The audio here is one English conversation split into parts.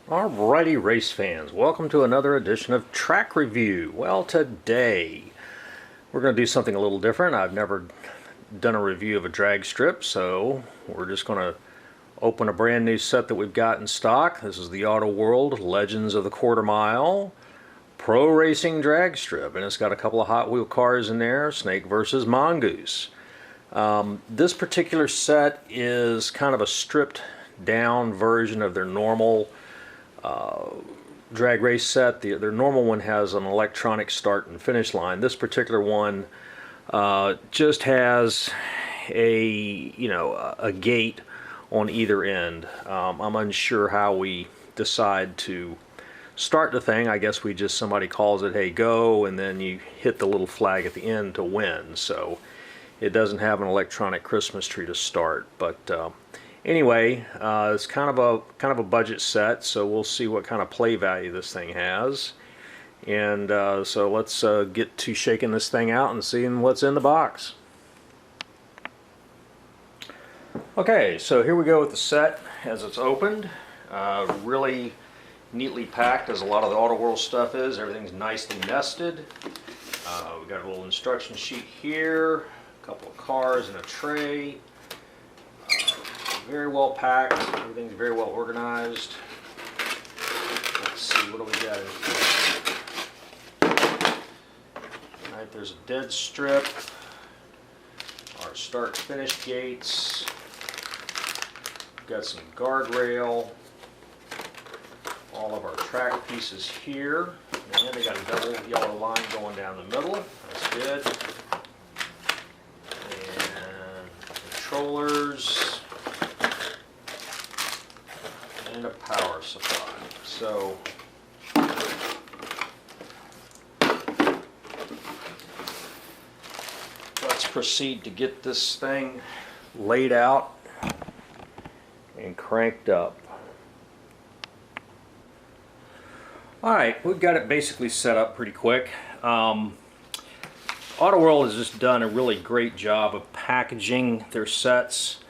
Alrighty, race fans, welcome to another edition of Track Review. Well, today we're going to do something a little different. I've never done a review of a drag strip, so we're just going to open a brand new set that we've got in stock. This is the Auto World Legends of the Quarter Mile Pro Racing Drag Strip, and it's got a couple of Hot Wheel cars in there, Snake versus Mongoose. This particular set is kind of a stripped down version of their normal drag race set. Their normal one has an electronic start and finish line. This particular one just has a gate on either end. I'm unsure how we decide to start the thing. I guess somebody calls it, hey, go, and then you hit the little flag at the end to win. So it doesn't have an electronic Christmas tree to start, but anyway, it's kind of a budget set, so we'll see what kind of play value this thing has. And so let's get to shaking this thing out and seeing what's in the box. Okay, so here we go with the set as it's opened. Really neatly packed, as a lot of the Auto World stuff is. Everything's nicely nested. We got a little instruction sheet here, a couple of cars and a tray. Very well packed, everything's very well organized. Let's see, what do we got in here? Alright, there's a dead strip, our start-finish gates, we've got some guardrail, all of our track pieces here, and they got a double yellow line going down the middle, that's good. And controllers, and a power supply. So let's proceed to get this thing laid out and cranked up. Alright, we've got it basically set up pretty quick. Auto World has just done a really great job of packaging their sets.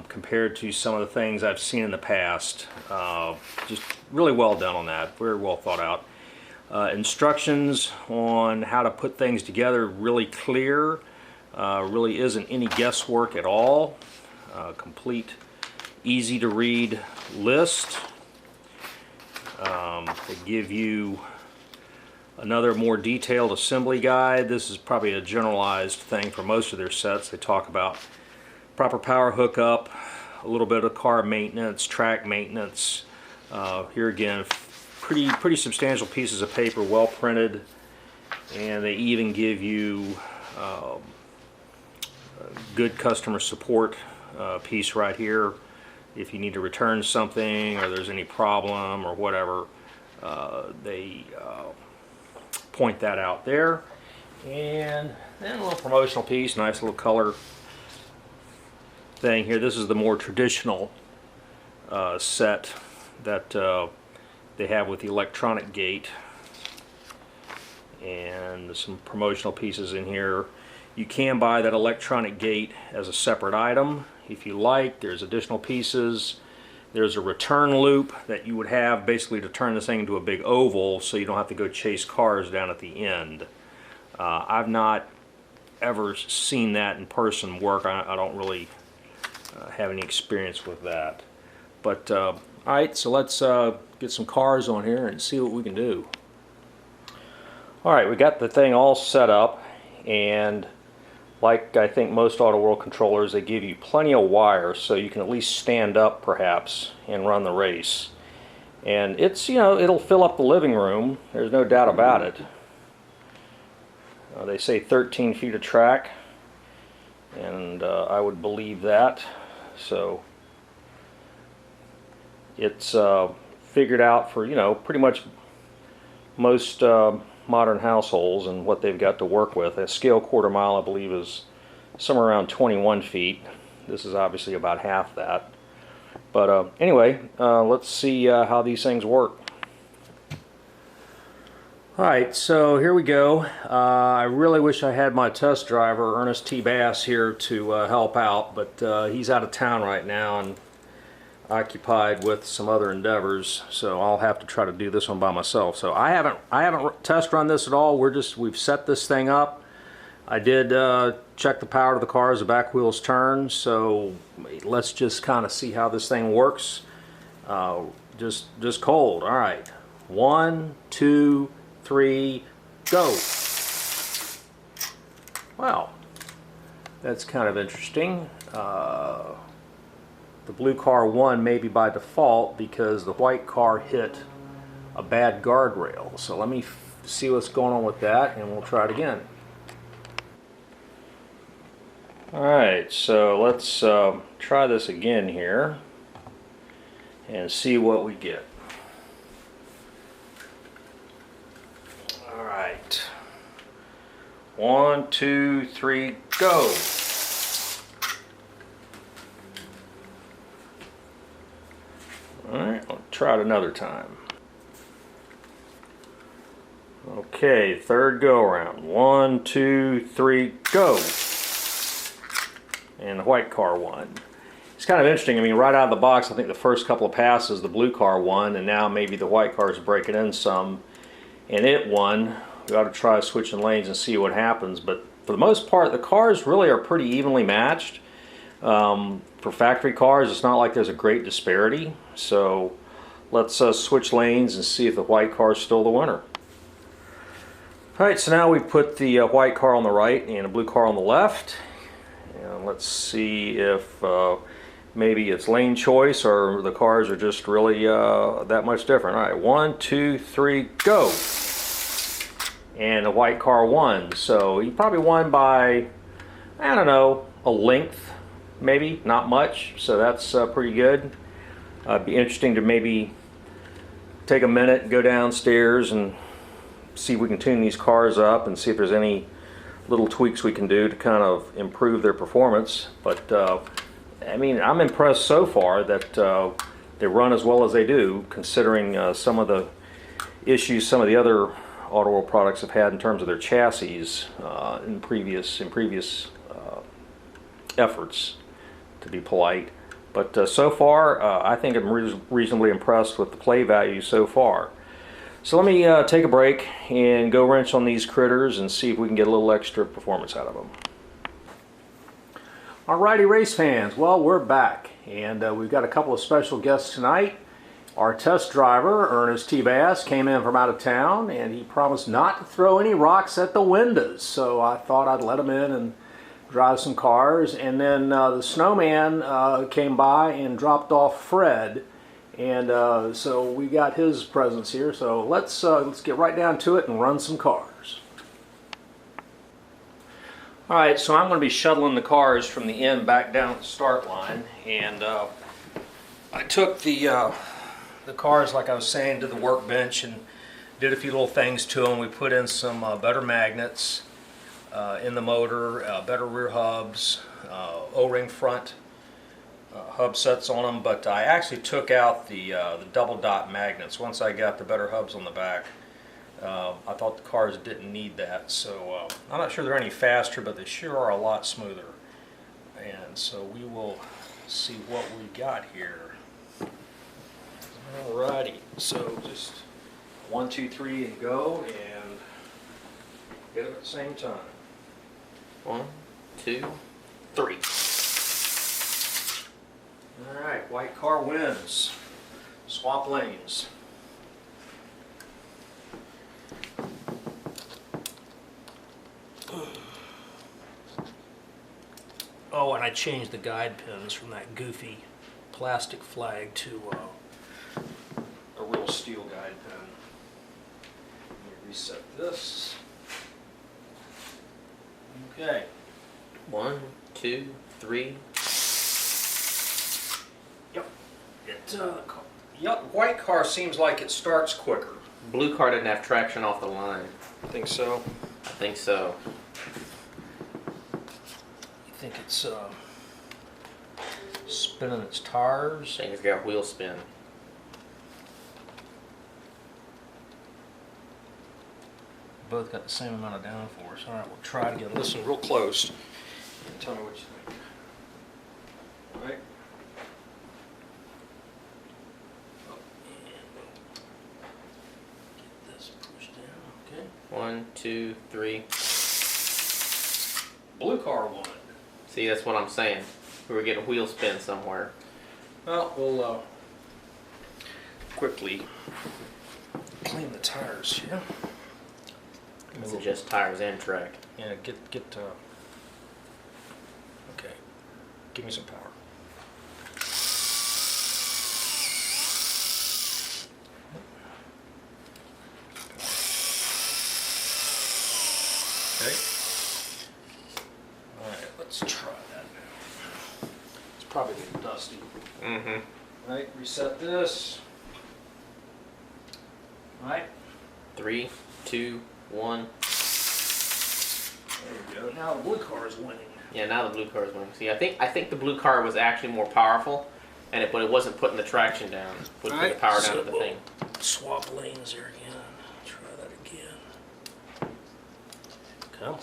Compared to some of the things I've seen in the past. Just really well done on that, very well thought out. Instructions on how to put things together really clear, really isn't any guesswork at all. Complete, easy to read list. They give you another more detailed assembly guide. This is probably a generalized thing for most of their sets. They talk about proper power hookup, a little bit of car maintenance, track maintenance. Here again, pretty substantial pieces of paper, well printed, and they even give you a good customer support piece right here. If you need to return something or there's any problem or whatever, they point that out there. And then a little promotional piece, nice little color thing here. This is the more traditional set that they have with the electronic gate, and some promotional pieces in here. You can buy that electronic gate as a separate item if you like. There's additional pieces. There's a return loop that you would have basically to turn this thing into a big oval so you don't have to go chase cars down at the end. I've not ever seen that in person work. I don't really have any experience with that. But alright, so let's get some cars on here and see what we can do. Alright, we got the thing all set up, and like I think most Auto World controllers, they give you plenty of wire so you can at least stand up perhaps and run the race. And it's, it'll fill up the living room, there's no doubt about it. They say 13 feet of track, and I would believe that. So it's figured out for pretty much most modern households and what they've got to work with. A scale quarter mile, I believe, is somewhere around 21 feet. This is obviously about half that. But anyway, let's see how these things work. Alright, so here we go. I really wish I had my test driver, Ernest T. Bass, here to help out, but he's out of town right now, and occupied with some other endeavors, so I'll have to try to do this one by myself. So I haven't test run this at all. We've set this thing up. I did check the power of the car as the back wheels turn, so let's just kind of see how this thing works. Just cold. All right, 1, 2, 3, go. Well, that's kind of interesting. The blue car won maybe by default because the white car hit a bad guardrail. So let me see what's going on with that, and we'll try it again. Alright, so let's try this again here and see what we get. Alright, 1, 2, 3, go! Alright, I'll try it another time. Okay, third go around. 1, 2, 3, go! And the white car won. It's kind of interesting. I mean, right out of the box, I think the first couple of passes, the blue car won, and now maybe the white car is breaking in some, and it won. We ought to try switching lanes and see what happens. But for the most part, the cars really are pretty evenly matched. For factory cars, it's not like there's a great disparity. So let's switch lanes and see if the white car is still the winner. Alright, so now we put the white car on the right and a blue car on the left. And let's see if maybe it's lane choice or the cars are just really that much different. Alright, 1, 2, 3, go! And the white car won. So he probably won by, I don't know, a length. Maybe, not much, so that's pretty good. It'd be interesting to maybe take a minute and go downstairs and see if we can tune these cars up and see if there's any little tweaks we can do to kind of improve their performance. But I mean, I'm impressed so far that they run as well as they do, considering some of the issues some of the other Auto World products have had in terms of their chassis in previous efforts, to be polite. But so far, I think I'm reasonably impressed with the play value so far. So let me take a break and go wrench on these critters and see if we can get a little extra performance out of them. Alrighty, race fans, well, we're back, and we've got a couple of special guests tonight. Our test driver, Ernest T. Bass, came in from out of town, and he promised not to throw any rocks at the windows, so I thought I'd let him in and drive some cars. And then the snowman came by and dropped off Fred, and so we got his presence here. So let's get right down to it and run some cars. All right, so I'm going to be shuttling the cars from the end back down the start line, and I took the cars, like I was saying, to the workbench and did a few little things to them. We put in some better magnets in the motor, better rear hubs, O-ring front hub sets on them, but I actually took out the double dot magnets once I got the better hubs on the back. I thought the cars didn't need that, so I'm not sure they're any faster, but they sure are a lot smoother. And so we will see what we got here. Alrighty, so just 1, 2, 3 and go, and hit them at the same time. 1, 2, 3. Alright, white car wins. Swap lanes. Oh, and I changed the guide pins from that goofy plastic flag to a real steel guide pin. Let me reset this. Okay. 1, 2, 3. Yep, white car seems like it starts quicker. Blue car didn't have traction off the line. I think so. I think so. You think it's spinning its tires? I think it's got wheel spin. Both got the same amount of downforce. All right, we'll try it again. Listen real close and tell me what you think. All right. 2, 3. Blue car won. See, that's what I'm saying. We were getting wheel spin somewhere. Well, we'll quickly clean the tires here. This is just tires and track. Yeah, get. Okay, give me some power. Okay. All right, let's try that. It's probably getting dusty. Mm-hmm. All right, reset this. All right. 3, 2, 1. There we go. Now the blue car is winning. Yeah, now the blue car is winning. See, I think the blue car was actually more powerful, but it wasn't putting the traction down. Putting the power down to the thing. Swap lanes there again. Try that again. Come.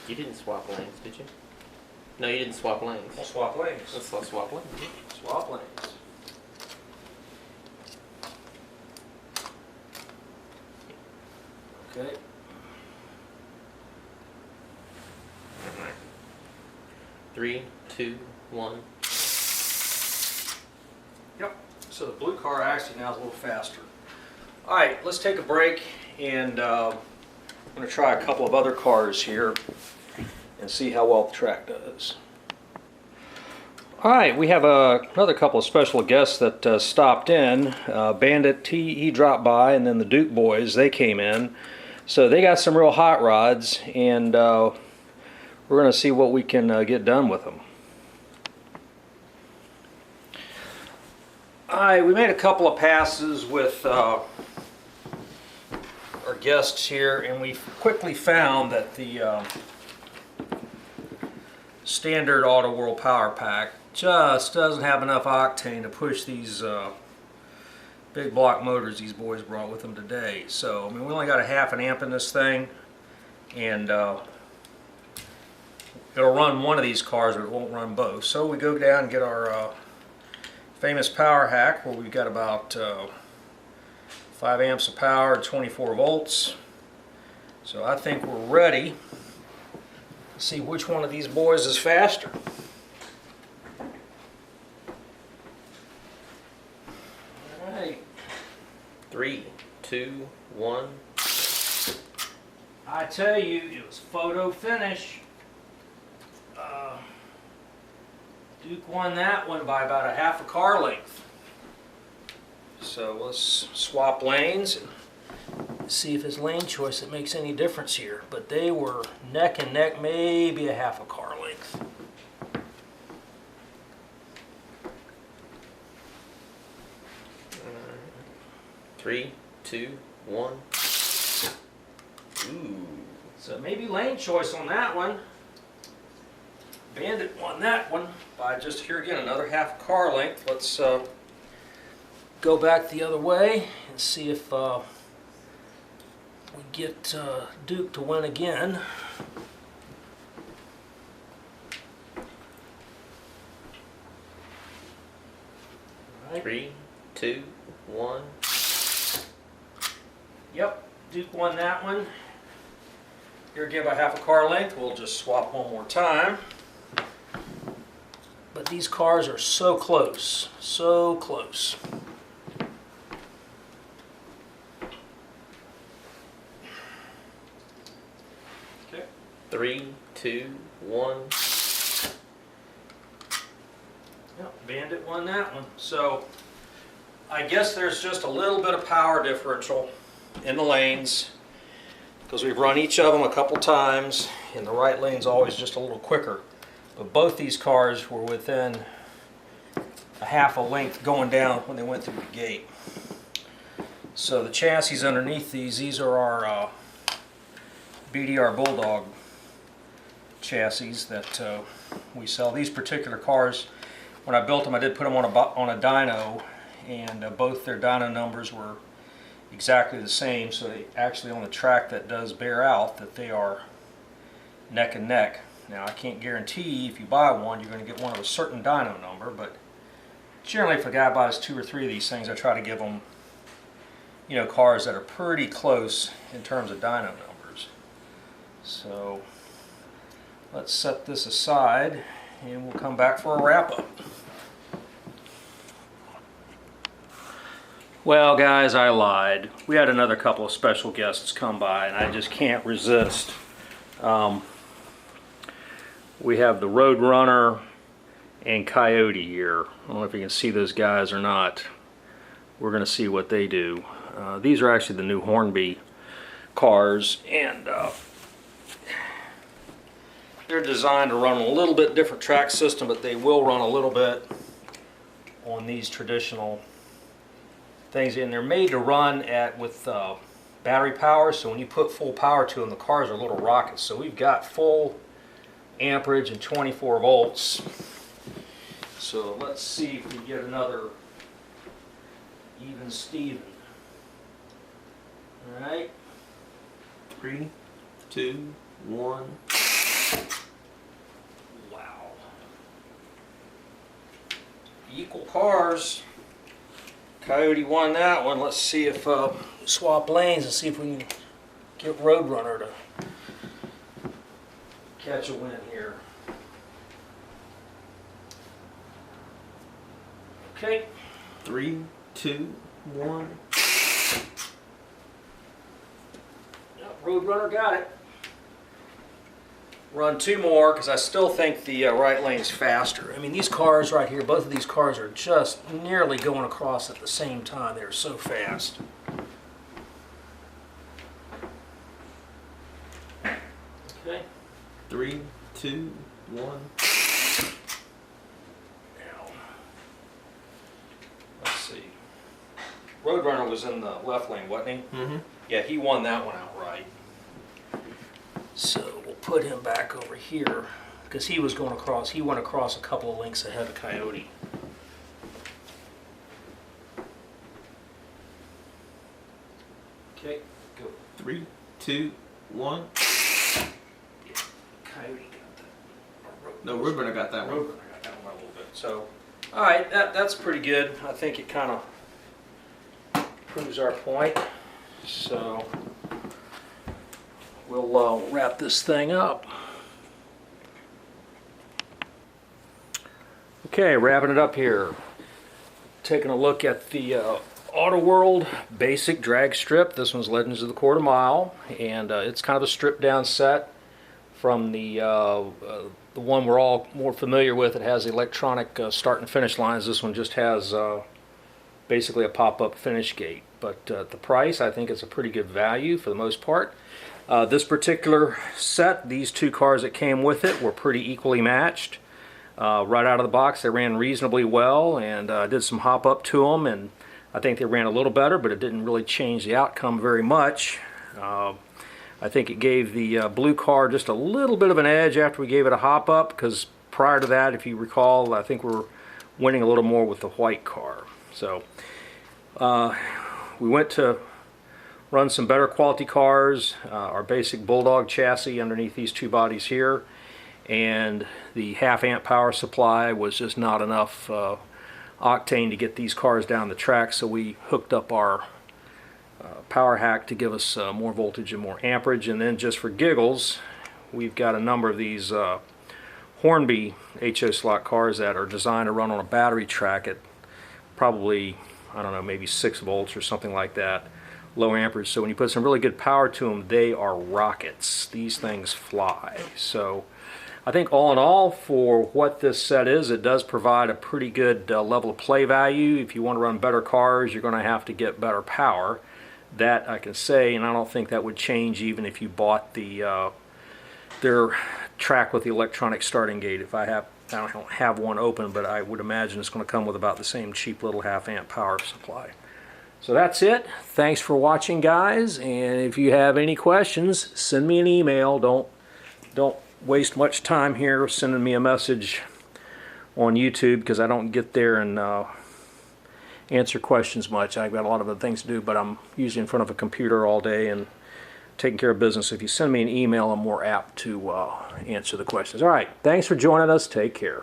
You didn't swap lanes, did you? No, you didn't swap lanes. We'll swap lanes. Let's swap lanes. Swap lanes. Okay. Alright. 3, 2, 1. Yep. So the blue car actually now is a little faster. All right, let's take a break, and I'm going to try a couple of other cars here and see how well the track does. All right, we have another couple of special guests that stopped in. Bandit, he dropped by, and then the Duke boys, they came in. So they got some real hot rods, and we're going to see what we can get done with them. All right, we made a couple of passes with our guests here, and we quickly found that the standard Auto World Power Pack just doesn't have enough octane to push these big block motors these boys brought with them today. So, I mean, we only got a half an amp in this thing, and it'll run one of these cars, but it won't run both. So we go down and get our famous power hack, where we've got about 5 amps of power, 24 volts. So I think we're ready to see which one of these boys is faster. All right. 3, 2, 1. I tell you, it was photo finish. Duke won that one by about a half a car length. So let's swap lanes and see if it's lane choice that makes any difference here. But they were neck and neck, maybe a half a car length. Uh, 3, 2, 1. Ooh. So maybe lane choice on that one. Bandit won that one by just, here again, another half a car length. Let's go back the other way and see if we get Duke to win again. All right. 3, 2, 1. Yep, Duke won that one. Here again by half a car length. We'll just swap one more time. But these cars are so close, so close. Okay. 3, 2, 1. Yep, Bandit won that one. So I guess there's just a little bit of power differential in the lanes, because we've run each of them a couple times, and the right lane's always just a little quicker. But both these cars were within a half a length going down when they went through the gate. So the chassis underneath these are our BDR Bulldog chassis that we sell. These particular cars, when I built them, I did put them on a dyno, and both their dyno numbers were exactly the same. So they actually, on the track that does bear out, that they are neck and neck. Now, I can't guarantee if you buy one you're going to get one of a certain dyno number, but generally if a guy buys 2 or 3 of these things, I try to give them cars that are pretty close in terms of dyno numbers. So let's set this aside and we'll come back for a wrap-up. Well, guys, I lied. We had another couple of special guests come by, and I just can't resist. We have the Roadrunner and Coyote here. I don't know if you can see those guys or not. We're going to see what they do. These are actually the new Hornby cars, and they're designed to run a little bit different track system, but they will run a little bit on these traditional things, and they're made to run with battery power. So when you put full power to them, the cars are little rockets. So we've got full amperage and 24 volts. So let's see if we get another even Steven. All right. 3, 2, 1. Wow. Equal cars. Coyote won that one. Let's see if swap lanes and see if we can get Roadrunner to catch a win here. Okay. 3, 2, 1. Yep, Roadrunner got it. Run 2 more because I still think the right lane's faster. I mean, these cars right here, both of these cars are just nearly going across at the same time. They're so fast. Okay. 3, 2, 1. Now, let's see. Roadrunner was in the left lane, wasn't he? Mm-hmm. Yeah, he won that one outright. So we'll put him back over here because he was going across. He went across a couple of lengths ahead of Coyote. Okay, go. 3, 2, 1. Yeah, Coyote got that. No, Roadrunner got that one. Roadrunner got that one a little bit. So, all right, that's pretty good. I think it kind of proves our point. So we'll wrap this thing up. Okay, wrapping it up here. Taking a look at the Auto World basic drag strip. This one's Legends of the Quarter Mile, and it's kind of a stripped down set from the one we're all more familiar with. It has electronic start and finish lines. This one just has basically a pop-up finish gate. But the price, I think it's a pretty good value for the most part. This particular set, these 2 cars that came with it were pretty equally matched. Right out of the box, they ran reasonably well, and I did some hop up to them, and I think they ran a little better, but it didn't really change the outcome very much. I think it gave the blue car just a little bit of an edge after we gave it a hop up, because prior to that, if you recall, I think we were winning a little more with the white car. So we went to run some better quality cars, our basic Bulldog chassis underneath these 2 bodies here, and the half-amp power supply was just not enough octane to get these cars down the track, so we hooked up our power hack to give us more voltage and more amperage. And then just for giggles, we've got a number of these Hornby HO slot cars that are designed to run on a battery track at probably, I don't know, maybe 6 volts or something like that, low amperage. So when you put some really good power to them, they are rockets. These things fly. So I think all in all, for what this set is, it does provide a pretty good level of play value. If you want to run better cars, you're going to have to get better power. That I can say, and I don't think that would change even if you bought their track with the electronic starting gate. If I don't have one open, but I would imagine it's going to come with about the same cheap little half-amp power supply. So that's it. Thanks for watching, guys, and if you have any questions, send me an email. Don't waste much time here sending me a message on YouTube, because I don't get there and answer questions much. I've got a lot of other things to do, but I'm usually in front of a computer all day and taking care of business. If you send me an email, I'm more apt to answer the questions. All right, thanks for joining us. Take care.